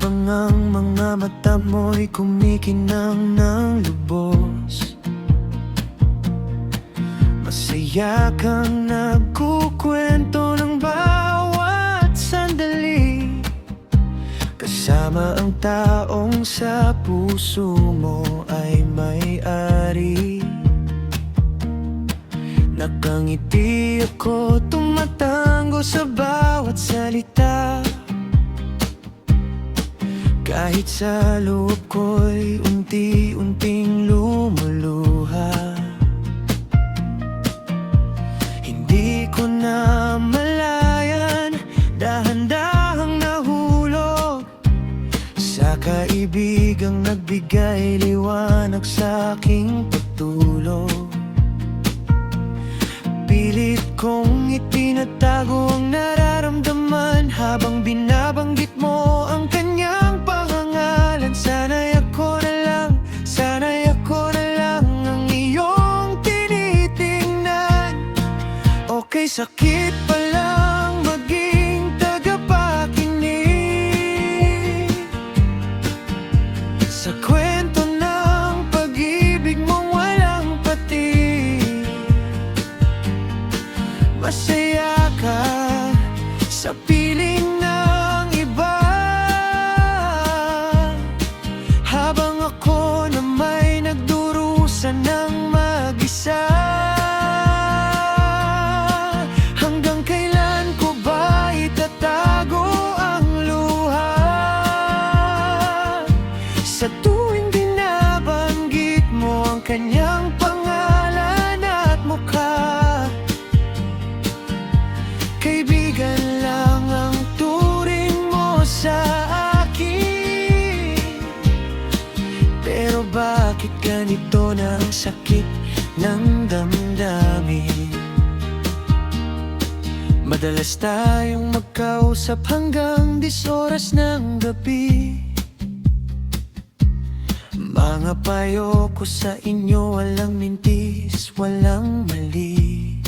Habang ang mga mata mo'y kumikinang ng lubos, masaya kang nagkukwento ng bawat sandali, kasama ang taong sa puso mo ay may-ari. Nakangiti ako, tumatango sa bawat salita, kahit sa loob ko'y unti-unting lumuluha. Hindi ko na malayan, dahan-dahang nahulog sa kaibigang nagbigay liwanag sa aking pagtulog. Pilit kong itinatago ang nararamdaman habang binabanggit mo ang kanyang pangalan. Sana'y ako na lang, sana'y ako na lang ang iyong tinitingnan. Okay, sakit pa lang maging tagapakinig sa kwento ng pag-ibig mong walang patid. Masaya ka sa piling ng iba, habang ako na may nagdurusa ng mag-isa. Hanggang kailan ko ba itatago ang luha sa tuwing binabanggit mo ang kanyang pangalan at mukha? Kaibigan lang ang turing mo sa akin, pero bakit ganito na ang sakit ng damdamin? Madalas tayong magkausap hanggang 10 oras ng gabi. Mga payo ko sa inyo, walang mintis, walang mali.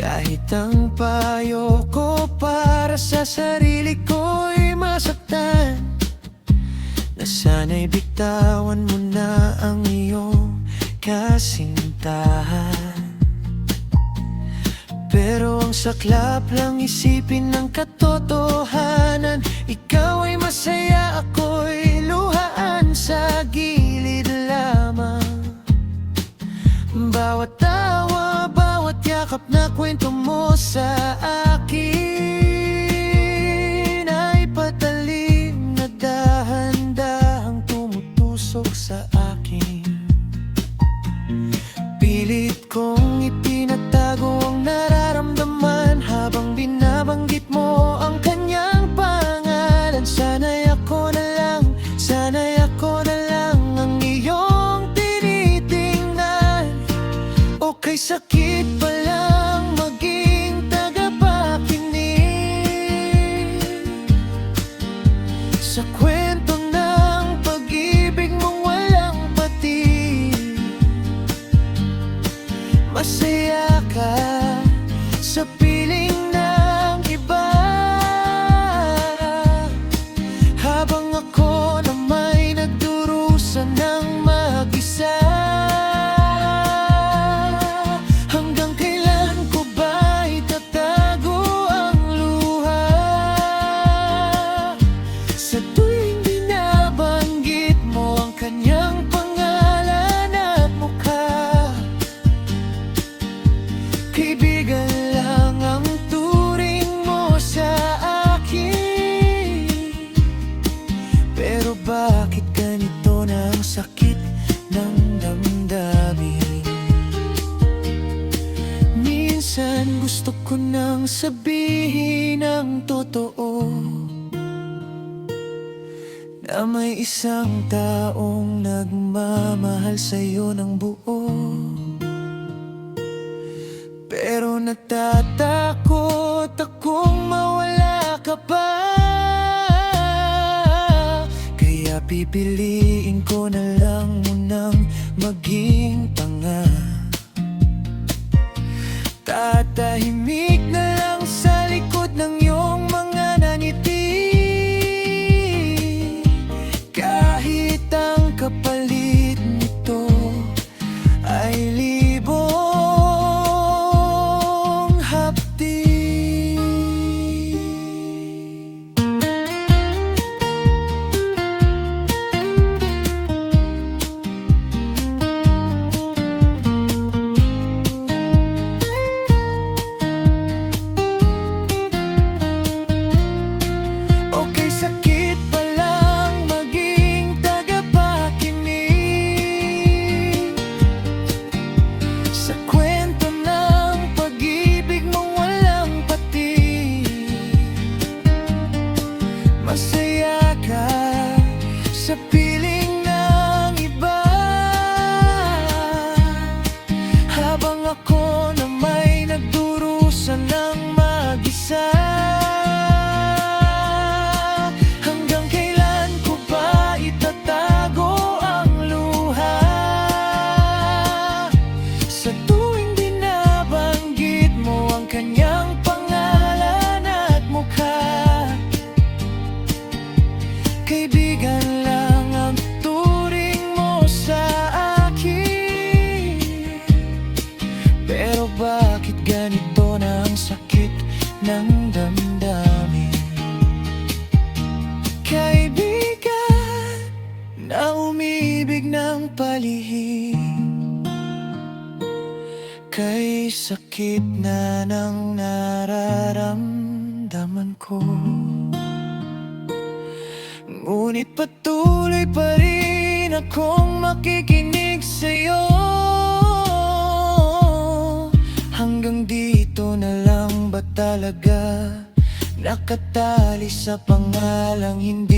Kahit ang payo ko para sa sarili ko'y masaktan, na sana'y bitawan mo na ang iyong kasintahan. Pero ang saklap lang isipin ng katotohanan, ikaw ay masaya, ako'y luhaan sa gilid lamang. Bawat tawa, bawat yakap na kwento mo sa akin ay patalim na dahan-dahang tumutusok sa akin. Pilit kong itinatago ang nararamdaman habang binabanggit mo ang kanyang pangalan. Sana'y ako na lang, sana'y ako na lang ang iyong tinitingnan. Okay, sakit pa lang maging tagapakinig sa kwento ng pag-ibig mong walang patid. Masaya ka sa piling ng iba, habang ako na may nagdurusa ng mag-isa. Hanggang kailan ko ba itatago ang luha sa tuwing binabanggit mo ang kanyang pangalan at mukha? Kaibigan lang ang turing mo sa akin, pero bakit ganito na ang sakit ng damdamin? Minsan gusto ko nang sabihin ang totoo, na may isang taong nagmamahal sa'yo ng buo. Pero natatakot akong mawala ka pa, kaya pipiliin ko na lang munang maging tanga. Tatahimik na lang sa likod ng iyong mga naniti, ng damdamin. Kaibigan na umibig ng palihim, kay sakit na ng nararamdaman ko. Ngunit patuloy pa rin akong makikinig sa'yo. Hanggang dito na lang ba talaga nakatali sa pangalang hindi